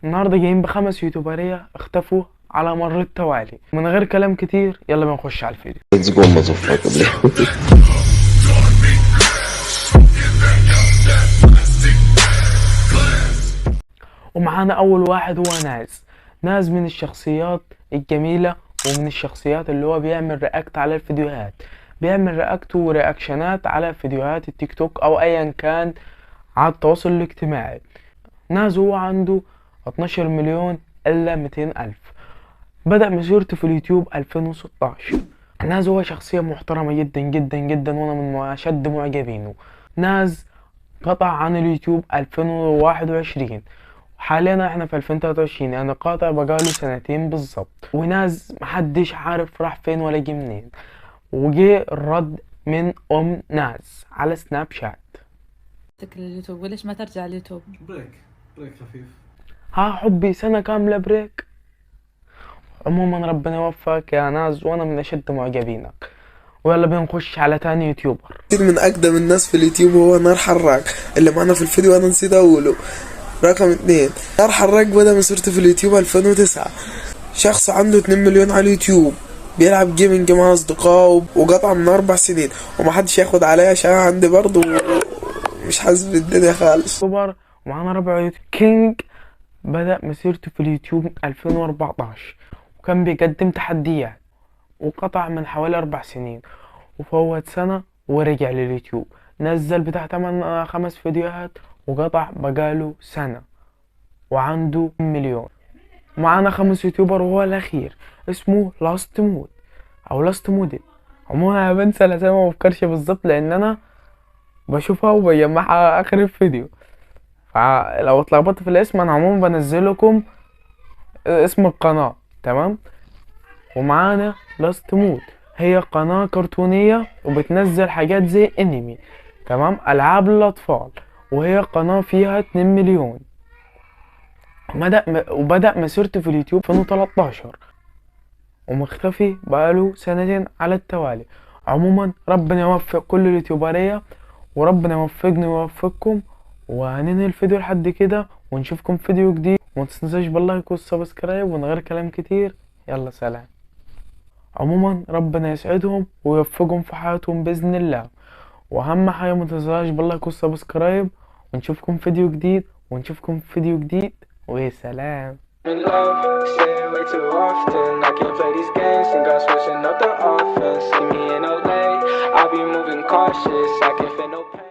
النهارده جايين بخمس يوتيوبرية اختفوا على مر التوالي. من غير كلام كتير يلا بنخش على الفيديو. Let's go motherfucker. ومعانا اول واحد هو ناز من الشخصيات الجميلة، ومن الشخصيات اللي هو بيعمل رياكت على الفيديوهات، بيعمل رياكت ورياكشنات على فيديوهات التيك توك او ايا كان على التواصل الاجتماعي. ناز هو عنده 12 مليون الا 200 الف. بدأ مسيرته في اليوتيوب 2016. ناز هو شخصية محترمة جدا جدا جدا، وانا من اشد معجبينه. ناز قطع عن اليوتيوب 2021، حاليا احنا في 2023، يعني قاطع بقاله سنتين بالظبط. وناز محدش عارف راح فين ولا جه منين. وجه الرد من ناز على سناب شات. اليوتيوب وليش ما ترجع اليوتيوب؟ بريك خفيف. ها حبي سنة كاملة بريك. عموما ربنا يوفقك يا ناز، وانا من اشد معجبينك. ويلا بنخش على تاني يوتيوبر. من اقدم الناس في اليوتيوب هو نار حراق اللي معنا في الفيديو، انا نسيت اقوله. رقم 2، نار حراق بدأ مسيرته في اليوتيوب 2009. شخص عنده 2 مليون على اليوتيوب، بيلعب جيمنج مع اصدقائه، وقطع من 4 سنين ومحدش ياخد عليا عشان عندي برضه مش حاسس بالدنيا خالص. يوتيوبر ومعانا رابع يوتيوب كينج. بدأ مسيرته في اليوتيوب 2014، وكان بيقدم تحديات، وقطع من حوالي 4 سنين، وفوت سنة ورجع لليوتيوب. نزل بتاع 5 فيديوهات وقطع بقاله سنة وعنده مليون. معانا 5 يوتيوبر وهو الأخير اسمه لاست مود أو لاست موديل. عموما أنا بنسى الأسامي ومبفكرش بالظبط لأن أنا بشوفها وبجمعها آخر الفيديو، فلو اتلخبطت في الاسم أنا عموما بنزلكم اسم القناة. تمام. ومعانا لاست مود، هي قناة كرتونية وبتنزل حاجات زي انمي، تمام، العاب للاطفال، وهي قناة فيها 2 مليون. وبدأ مسيرته في اليوتيوب في 2013، ومختفي بقاله سنتين على التوالي. عموما ربنا يوفق كل اليوتيوبرية، وربنا يوفقني ويوفقكم. وهننهي الفيديو لحد كده، ونشوفكم في فيديو جديد. وما تنساش باللايك والسبسكرايب. ومن غير كلام كتير يلا سلام. عموما ربنا يسعدهم ويوفقهم في حياتهم بإذن الله. واهم حاجة ما تنساش باللايك والسبسكرايب. ونشوفكم في فيديو جديد وسلام. In love, say it way too often. I can't play these games, think I'm switching up the offense. See me in LA, I'll be moving cautious. I can feel no pain.